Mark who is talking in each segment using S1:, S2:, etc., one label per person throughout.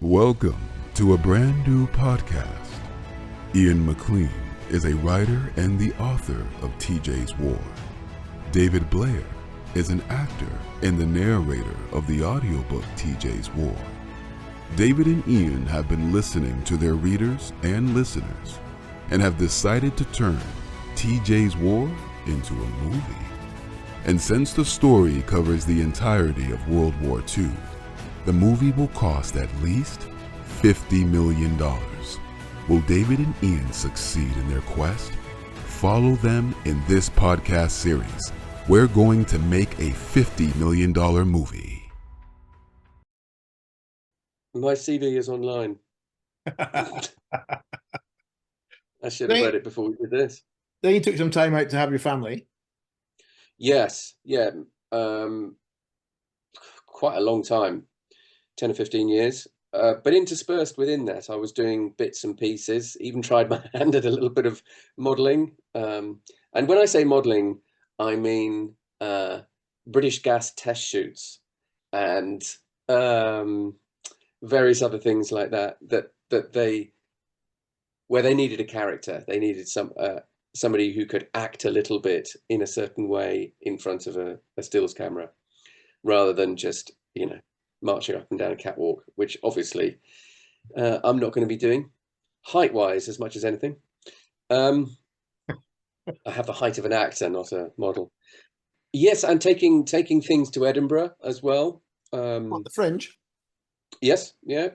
S1: Welcome to a brand new podcast. Ian McLean is a writer and the author of TJ's War. David Blair is an actor and the narrator of the audiobook TJ's War. David and Ian have been listening to their readers and listeners and have decided to turn TJ's War into a movie. And since the story covers the entirety of World War II, the movie will cost at least $50 million. Will David and Ian succeed in their quest? Follow them in this podcast series. We're going to make a $50 million movie.
S2: My CV is online. I should have read it before we did this.
S3: Then you took some time out to have your family.
S2: Yes, yeah. Quite a long time, 10 or 15 years. But interspersed within that, I was doing bits and pieces, even tried my hand at a little bit of modelling. And when I say modelling, I mean British gas test shoots and various other things like that, where they needed a character. They needed somebody who could act a little bit in a certain way in front of a stills camera, rather than just, marching up and down a catwalk, which obviously I'm not going to be doing height-wise as much as anything. I have the height of an actor, not a model. Yes, and taking things to Edinburgh as well.
S3: The Fringe?
S2: Yes, yeah.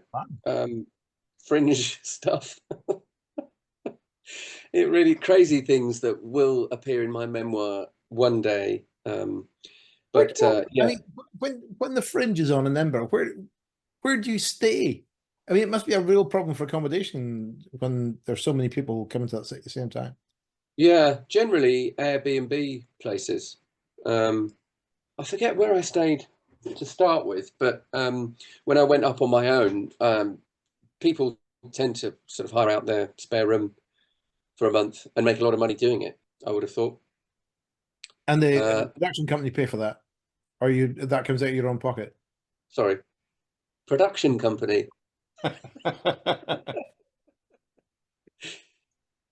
S2: Fringe stuff. It really crazy things that will appear in my memoir one day. But yeah.
S3: I mean, when the Fringe is on in Edinburgh, where do you stay? I mean, it must be a real problem for accommodation when there's so many people coming to that site at the same time.
S2: Yeah, generally Airbnb places. I forget where I stayed to start with, but when I went up on my own, people tend to sort of hire out their spare room for a month and make a lot of money doing it, I would have thought.
S3: And the production company pay for that? Or that comes out of your own pocket?
S2: Sorry. Production company.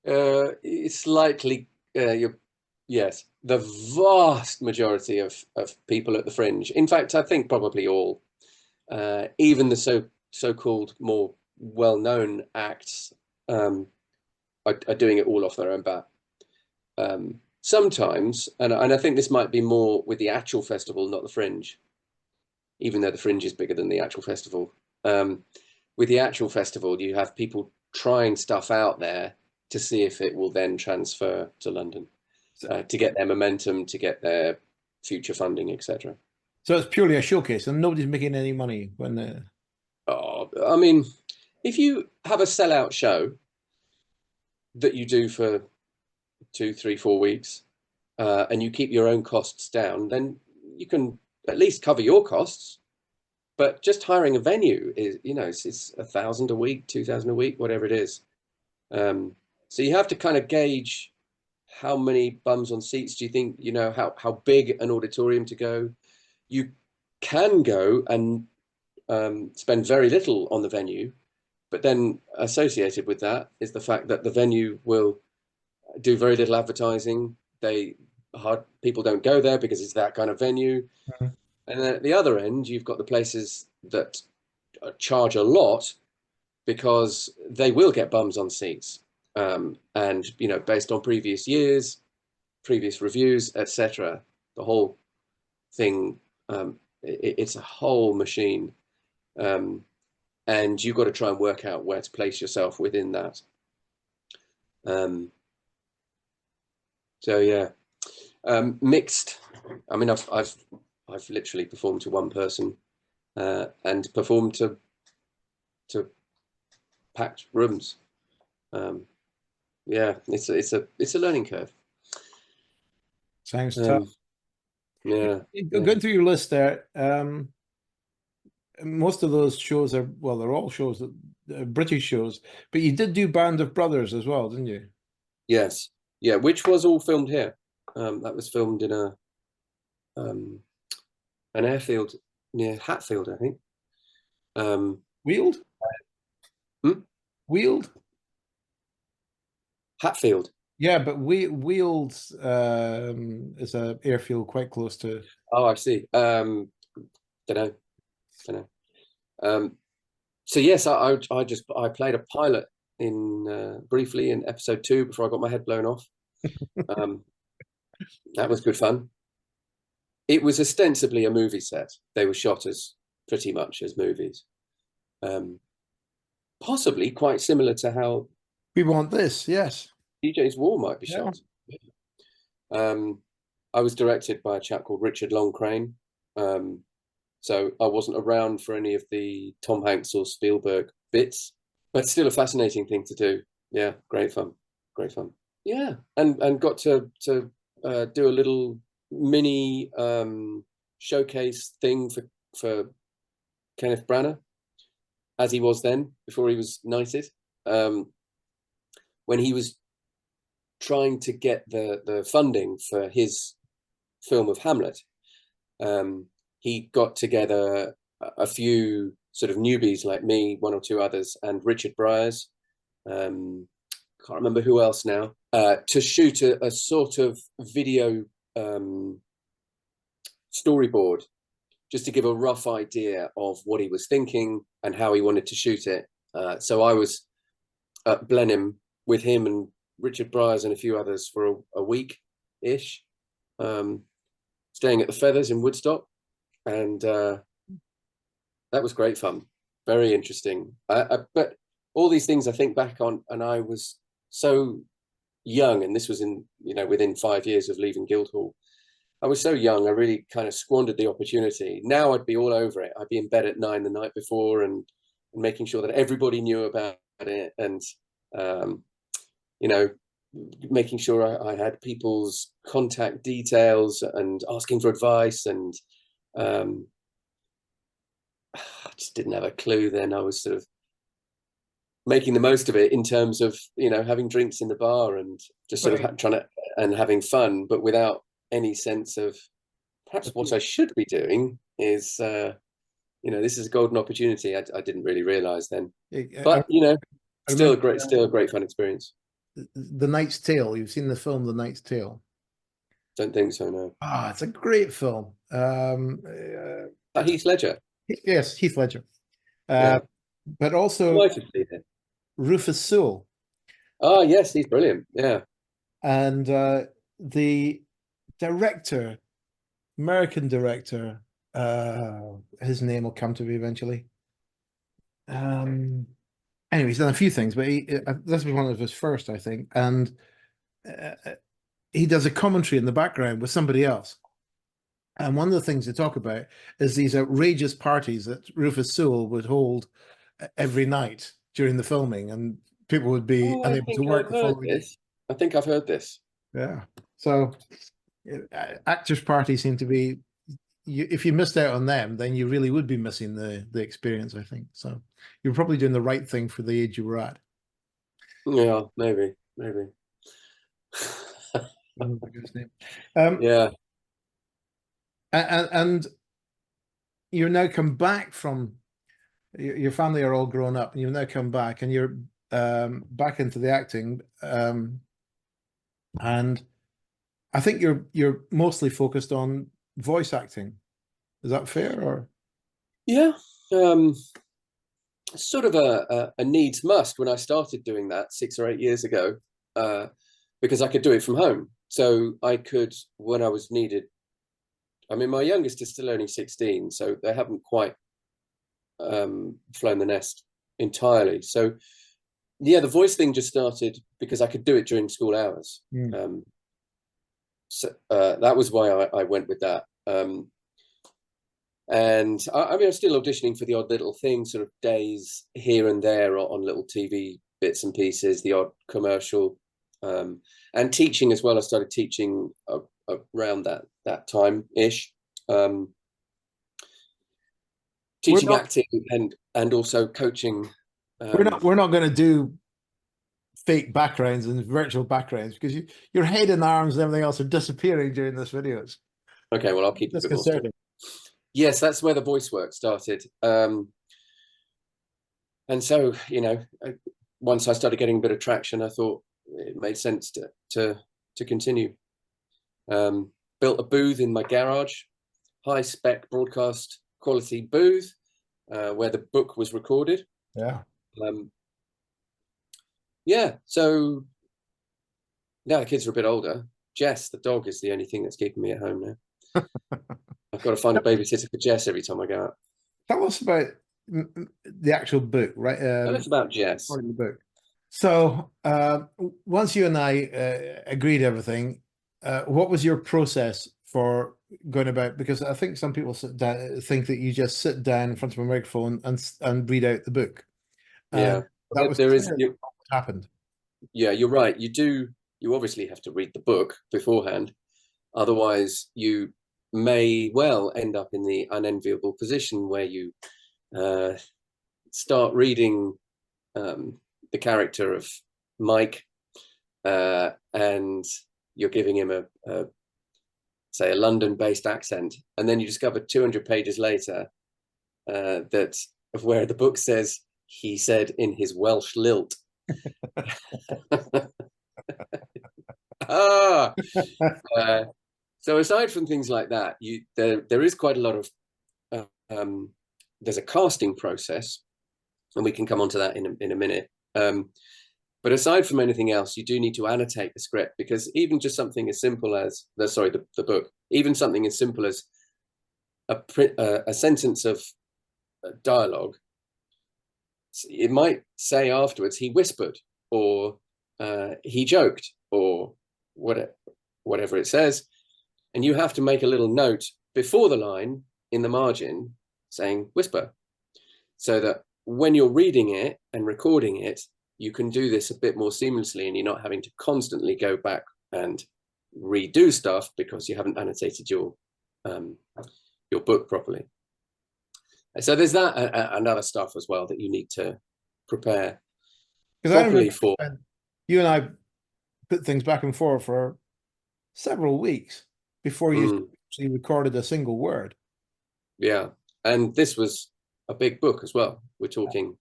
S2: It's likely, yes, the vast majority of people at the Fringe. In fact, I think probably all, even the so-called more well-known acts, are doing it all off their own bat. Sometimes, and I think this might be more with the actual festival, not the Fringe, even though the Fringe is bigger than the actual festival. With the actual festival, you have people trying stuff out there to see if it will then transfer to London, to get their momentum, to get their future funding, etc.
S3: So it's purely a showcase, and nobody's making any money when.
S2: Oh, I mean, if you have a sellout show that you do for 2, 3, 4 weeks, and you keep your own costs down, then you can at least cover your costs. But just hiring a venue is, it's $1,000 a week, $2,000 a week, whatever it is. So you have to kind of gauge how many bums on seats do you think, how big an auditorium to go. You can go and spend very little on the venue, but then associated with that is the fact that the venue will do very little advertising. People don't go there because it's that kind of venue. Mm-hmm. And then at the other end, you've got the places that charge a lot because they will get bums on seats. And, based on previous years, previous reviews, etc., the whole thing, it's a whole machine. And you've got to try and work out where to place yourself within that. So yeah, mixed. I mean, I've literally performed to one person, and performed to packed rooms. Yeah, it's a learning curve.
S3: Sounds tough.
S2: Yeah.
S3: Going through your list there, most of those shows they're all shows, British shows, but you did do Band of Brothers as well, didn't you?
S2: Yes. Yeah, which was all filmed here. That was filmed in an airfield near Hatfield, I think.
S3: Weald? Weald?
S2: Hatfield.
S3: Yeah, but Weald is a airfield quite close to.
S2: Oh, I see. Don't know. So yes, I played a pilot in briefly in episode 2 before I got my head blown off. That was good fun. It was ostensibly a movie set. They were shot as pretty much as movies. Possibly quite similar to how
S3: We Want This, yes.
S2: TJ's War might be
S3: Yeah.
S2: shot. I was directed by a chap called Richard Longcrane. So I wasn't around for any of the Tom Hanks or Spielberg bits, but still a fascinating thing to do. Yeah, great fun. Great fun. Yeah, and got to do a little mini showcase thing for Kenneth Branagh, as he was then, before he was knighted. When he was trying to get the funding for his film of Hamlet, he got together a few sort of newbies like me, one or two others, and Richard Briers, can't remember who else now, to shoot a sort of video storyboard, just to give a rough idea of what he was thinking and how he wanted to shoot it. So I was at Blenheim with him and Richard Briers and a few others for a week-ish, staying at the Feathers in Woodstock. And that was great fun, very interesting. But all these things I think back on, and I was so young, and this was within 5 years of leaving Guildhall. I was so young, I really kind of squandered the opportunity. Now I'd be all over it. I'd be in bed at 9 the night before and making sure that everybody knew about it, and making sure I had people's contact details and asking for advice, and I just didn't have a clue then. I was sort of making the most of it in terms of, having drinks in the bar and just sort of trying to, and having fun, but without any sense of perhaps what I should be doing is, this is a golden opportunity. I didn't really realize then, but still a great fun experience.
S3: The Knight's Tale. You've seen the film The Knight's Tale?
S2: Don't think so, no.
S3: It's a great film.
S2: Heath Ledger.
S3: Yes, Heath Ledger.
S2: Yeah.
S3: But also Rufus Sewell.
S2: Oh yes, he's brilliant. Yeah.
S3: And the director, American director, his name will come to me eventually. Anyway, he's done a few things, but this was one of his first, I think. And he does a commentary in the background with somebody else. And one of the things they talk about is these outrageous parties that Rufus Sewell would hold every night during the filming, and people would be unable to work the following day.
S2: I think I've heard this.
S3: Yeah. So actors' parties seem to be, if you missed out on them, then you really would be missing the experience, I think. So you're probably doing the right thing for the age you were at.
S2: Yeah, maybe. Yeah.
S3: And you've now come back from, your family are all grown up, and you've now come back, and you're back into the acting, and I think you're mostly focused on voice acting. Is that fair? Or
S2: yeah, sort of a needs must when I started doing that 6 or 8 years ago, because I could do it from home. So I could, when I was needed. I mean, my youngest is still only 16, so they haven't quite flown the nest entirely. So yeah, the voice thing just started because I could do it during school hours. So that was why I went with that. And I mean, I'm still auditioning for the odd little thing, sort of days here and there on little TV bits and pieces, the odd commercial, and teaching as well. I started teaching around that time-ish, teaching acting and also coaching.
S3: We're not going to do fake backgrounds and virtual backgrounds, because your head and arms and everything else are disappearing during this videos.
S2: Okay, well, I'll keep it a bit more. Yes, that's where the voice work started. And so, you know, once I started getting a bit of traction, I thought it made sense to continue. Built a booth in my garage, high spec broadcast quality booth, where the book was recorded.
S3: Yeah.
S2: Yeah. So now the kids are a bit older. Jess, the dog, is the only thing that's keeping me at home now. I've got to find a babysitter for Jess every time I go out.
S3: Tell us about the actual book, right?
S2: Tell us about Jess.
S3: The book. So once you and I agreed everything, what was your process for going about? Because I think some people think that you just sit down in front of a microphone and read out the book.
S2: Yeah,
S3: that was
S2: there is
S3: what happened.
S2: Yeah, you're right. You obviously have to read the book beforehand. Otherwise, you may well end up in the unenviable position where you start reading the character of Mike, and you're giving him say a London-based accent, and then you discover 200 pages later that of where the book says he said in his Welsh lilt. So aside from things like that, there is quite a lot of there's a casting process, and we can come on to that in a minute. But aside from anything else, you do need to annotate the script, because even just something as simple as the book, even something as simple as a sentence of dialogue, it might say afterwards he whispered, or he joked, or whatever it says, and you have to make a little note before the line in the margin saying whisper, so that when you're reading it and recording it, you can do this a bit more seamlessly, and you're not having to constantly go back and redo stuff because you haven't annotated your book properly. So there's that and other stuff as well that you need to prepare properly for.
S3: You and I put things back and forth for several weeks before you actually recorded a single word.
S2: Yeah, and this was a big book as well. We're talking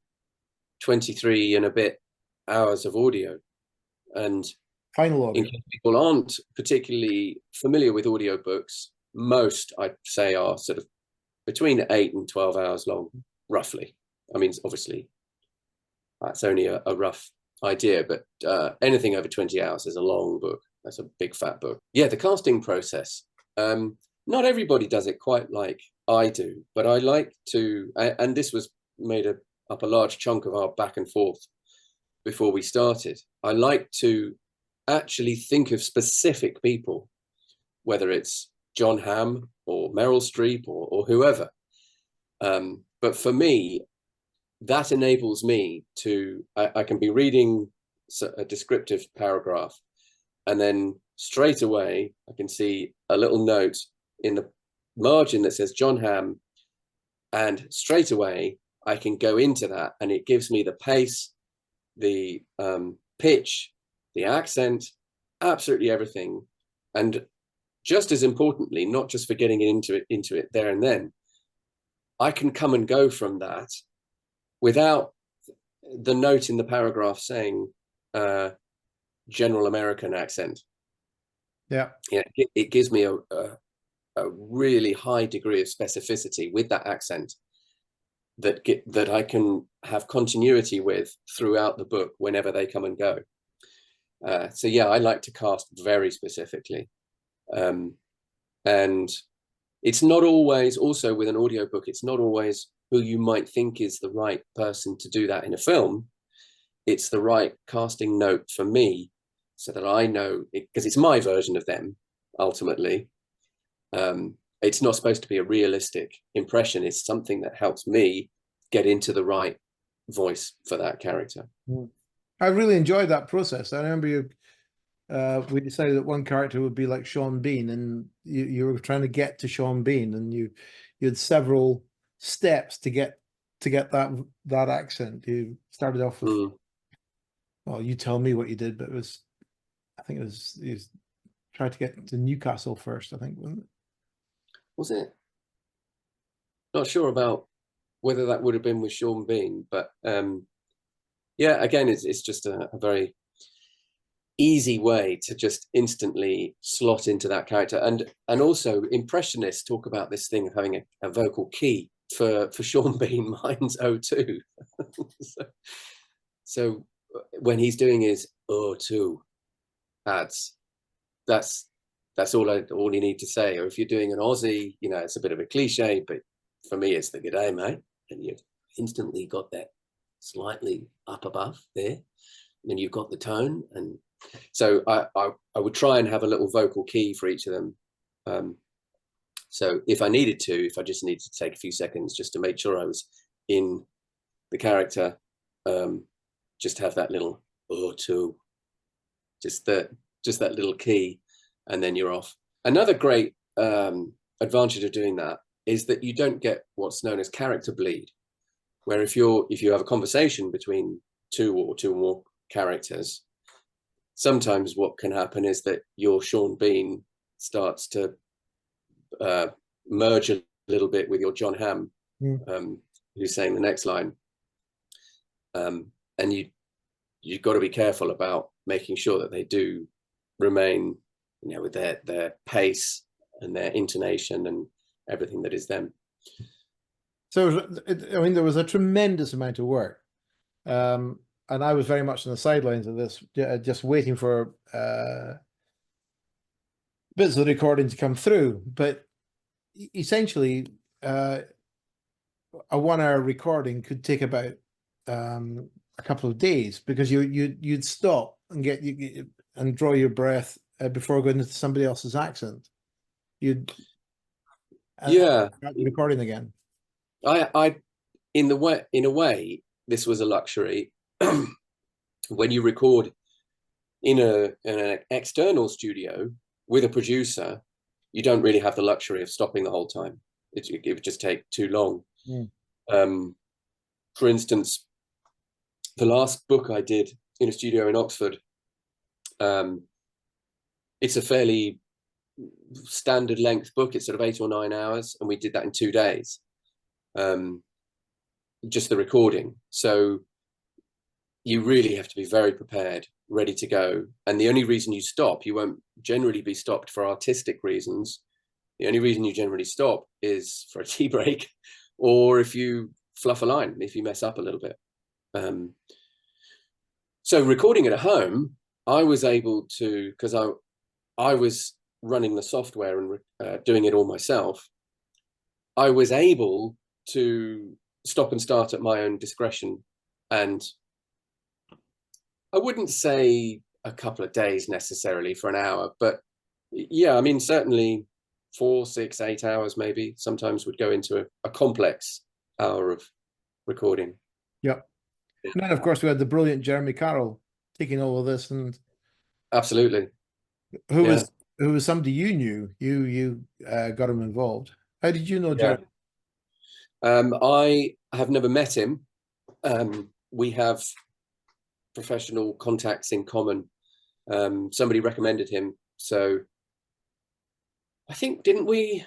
S2: 23 and a bit hours of audio, and
S3: final audio.
S2: In case people aren't particularly familiar with audiobooks, most I'd say are sort of between 8 and 12 hours long, roughly. I mean, obviously that's only a rough idea, but anything over 20 hours is a long book. That's a big fat book. Yeah, the casting process. Not everybody does it quite like I do, but I like to, and this was made up a large chunk of our back and forth before we started. I like to actually think of specific people, whether it's Jon Hamm or Meryl Streep or whoever. But for me, that enables me to, I can be reading a descriptive paragraph, and then straight away I can see a little note in the margin that says Jon Hamm, and straight away I can go into that, and it gives me the pace, the pitch, the accent, absolutely everything. And just as importantly, not just for getting into it there and then, I can come and go from that without the note in the paragraph saying general American accent.
S3: Yeah,
S2: it gives me a really high degree of specificity with that accent that I can have continuity with throughout the book whenever they come and go. So yeah, I like to cast very specifically. And it's not always, also with an audiobook, it's not always who you might think is the right person to do that in a film. It's the right casting note for me, so that I know, because it's my version of them, ultimately. It's not supposed to be a realistic impression. It's something that helps me get into the right voice for that character.
S3: I really enjoyed that process. I remember we decided that one character would be like Sean Bean, and you were trying to get to Sean Bean, and you had several steps to get that accent. You started off with, well, you tell me what you did, but I think it was you tried to get to Newcastle first, I think, wasn't it?
S2: Was it? Not sure about whether that would have been with Sean Bean, but yeah, again, it's just a very easy way to just instantly slot into that character. And also impressionists talk about this thing of having a vocal key. For Sean Bean, mine's O2. so when he's doing his O2 ads, that's all you need to say. Or if you're doing an Aussie, you know, it's a bit of a cliche, but for me it's the "G'day, mate," and you've instantly got that slightly up above there, and then you've got the tone. And so I would try and have a little vocal key for each of them. So if I needed to, if I just needed to take a few seconds just to make sure I was in the character, just have that little O2, just that little key, and then you're off. Another great advantage of doing that is that you don't get what's known as character bleed, where if you have a conversation between two or more characters, sometimes what can happen is that your Sean Bean starts to merge a little bit with your John Hamm, who's saying the next line, and you've got to be careful about making sure that they do remain, you know, with their pace and their intonation and everything that is them.
S3: So I mean, there was a tremendous amount of work, and I was very much on the sidelines of this, just waiting for bits of the recording to come through. But essentially, a 1 hour recording could take about a couple of days, because you'd stop and and draw your breath before going into somebody else's accent. You'd start recording again.
S2: I in a way, this was a luxury. When you record in an external studio with a producer, you don't really have the luxury of stopping the whole time. It would just take too long. For instance, the last book I did in a studio in Oxford, it's a fairly standard length book. It's sort of 8 or 9 hours, and we did that in 2 days, just the recording. So you really have to be very prepared, ready to go. And the only reason you stop, you won't generally be stopped for artistic reasons. The only reason you generally stop is for a tea break, or if you fluff a line, if you mess up a little bit. So recording it at home, I was able to, because I was running the software and doing it all myself, I was able to stop and start at my own discretion. And I wouldn't say a couple of days necessarily for an hour, but yeah, I mean, certainly 4, 6, 8 hours maybe sometimes would go into a complex hour of recording.
S3: Yep. And then, of course, we had the brilliant Jeremy Carroll taking all of this, and
S2: absolutely,
S3: who was somebody you knew. You got him involved. How did you know Jeremy?
S2: I have never met him. We have professional contacts in common. Somebody recommended him, so I think, didn't we?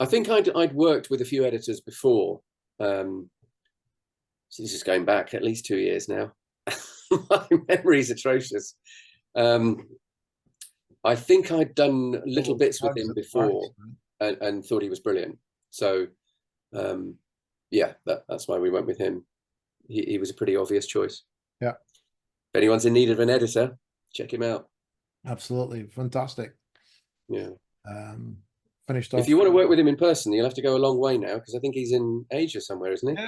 S2: I think I'd worked with a few editors before. So this is going back at least 2 years now. My memory is atrocious. I think I'd done little bits with him before and thought he was brilliant. So yeah, that's why we went with him. He was a pretty obvious choice.
S3: Yeah.
S2: If anyone's in need of an editor, check him out.
S3: Absolutely. Fantastic.
S2: Yeah.
S3: Finished off.
S2: If you want to work with him in person, you'll have to go a long way now, because I think he's in Asia somewhere, isn't he?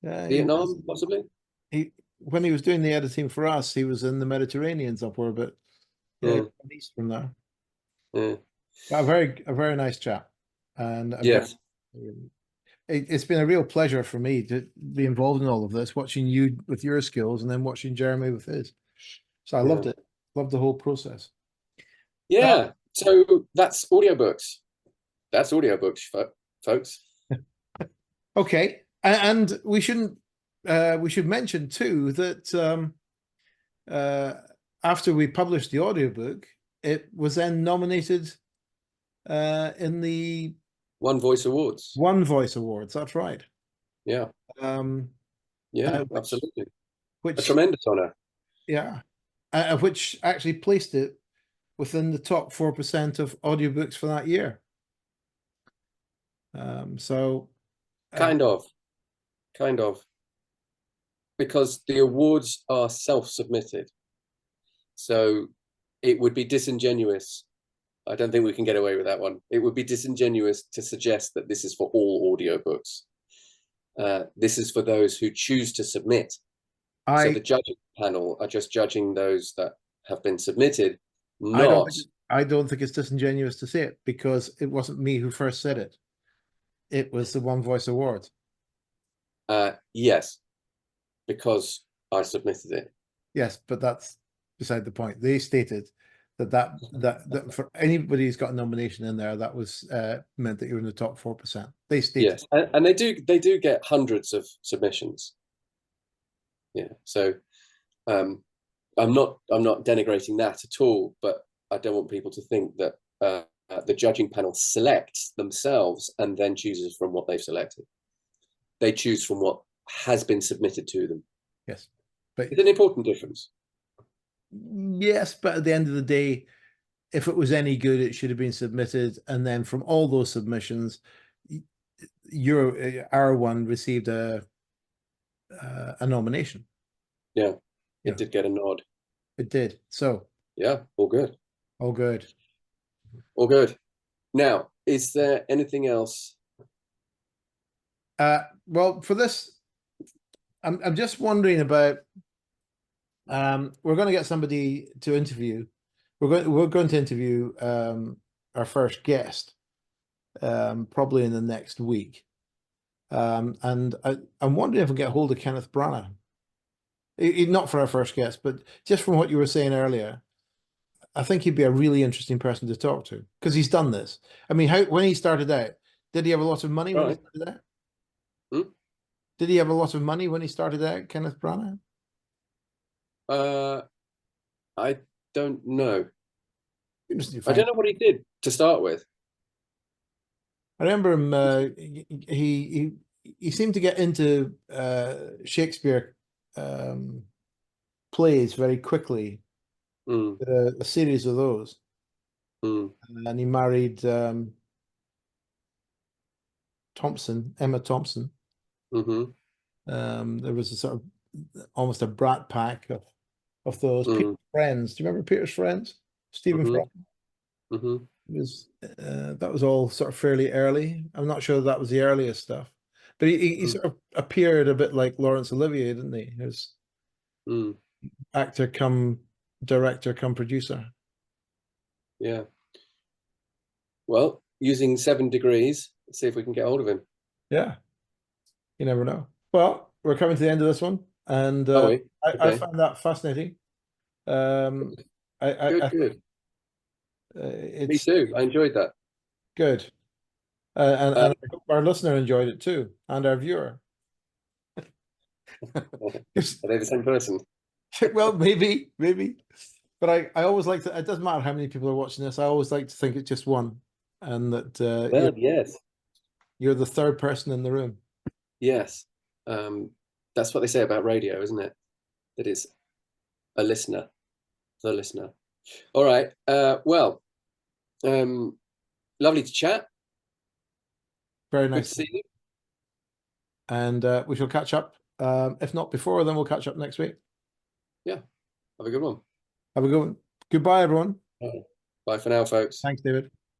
S3: Yeah.
S2: Vietnam, possibly?
S3: When he was doing the editing for us, he was in the Mediterranean somewhere, but east from there.
S2: Yeah.
S3: A very nice chap. And
S2: yes,
S3: it's been a real pleasure for me to be involved in all of this, watching you with your skills and then watching Jeremy with his. So I loved it. Loved the whole process.
S2: Yeah. So that's audiobooks. That's audiobooks, folks.
S3: Okay. And we should mention too that after we published the audiobook, it was then nominated in the
S2: One Voice Awards.
S3: One Voice Awards. That's right.
S2: Yeah. Yeah,
S3: which,
S2: absolutely. A
S3: which
S2: tremendous honor.
S3: yeah, which actually placed it within the top 4% of audiobooks for that year. So
S2: Kind of, because the awards are self-submitted. So it would be disingenuous. I don't think we can get away with that one. It would be disingenuous to suggest that this is for all audiobooks. This is for those who choose to submit. So the judging panel are just judging those that have been submitted, not.
S3: I don't think it's disingenuous to say it, because it wasn't me who first said it. It was the One Voice Award.
S2: Yes, because I submitted it.
S3: Yes, but that's beside the point. They stated that for anybody who's got a nomination in there, that was meant that you're in the top 4%. They stated.
S2: Yes, and they do get hundreds of submissions. Yeah, so I'm not denigrating that at all, but I don't want people to think that the judging panel selects themselves and then chooses from what they've selected. They choose from what has been submitted to them.
S3: Yes, but
S2: it's an important difference.
S3: Yes, but at the end of the day, if it was any good, it should have been submitted, and then from all those submissions, our one received a nomination.
S2: Yeah, it did get a nod.
S3: It did. So
S2: yeah, all good.
S3: All good.
S2: All good. Now, is there anything else?
S3: Well, for this, I'm just wondering about. We're going to get somebody to interview. We're going to interview our first guest, probably in the next week. And I'm wondering if we get hold of Kenneth Branagh. Not for our first guest, but just from what you were saying earlier, I think he'd be a really interesting person to talk to, because he's done this. I mean, when he started out, did he have a lot of money when he started out? Did he have a lot of money when he started out, Kenneth Branagh?
S2: I don't know.
S3: Interesting.
S2: I don't know what he did to start with.
S3: I remember him. He seemed to get into Shakespeare plays very quickly. A series of those, and he married Emma Thompson. There was a sort of almost a brat pack of those. Peter's Friends. Do you remember Peter's Friends? Stephen Fry. That was all sort of fairly early. I'm not sure that was the earliest stuff, but he sort of appeared a bit like Laurence Olivier, didn't he? He was actor come director come producer.
S2: Yeah. Well, using 7 degrees, let's see if we can get hold of him.
S3: Yeah. You never know. Well, we're coming to the end of this one, and I found that fascinating.
S2: Good.
S3: Me
S2: too. I enjoyed that.
S3: Good. And I hope our listener enjoyed it too, and our viewer.
S2: Are they the same person?
S3: Well, maybe. But I always like to. It doesn't matter how many people are watching this. I always like to think it's just one, and that you're the third person in the room.
S2: Yes, that's what they say about radio, isn't it? That it's a listener, the listener. All right. Well, lovely to chat.
S3: Very nice
S2: to see you.
S3: And we shall catch up. If not before, then we'll catch up next week.
S2: Yeah. Have a good one.
S3: Have a good one. Goodbye, everyone.
S2: Bye for now, folks.
S3: Thanks, David.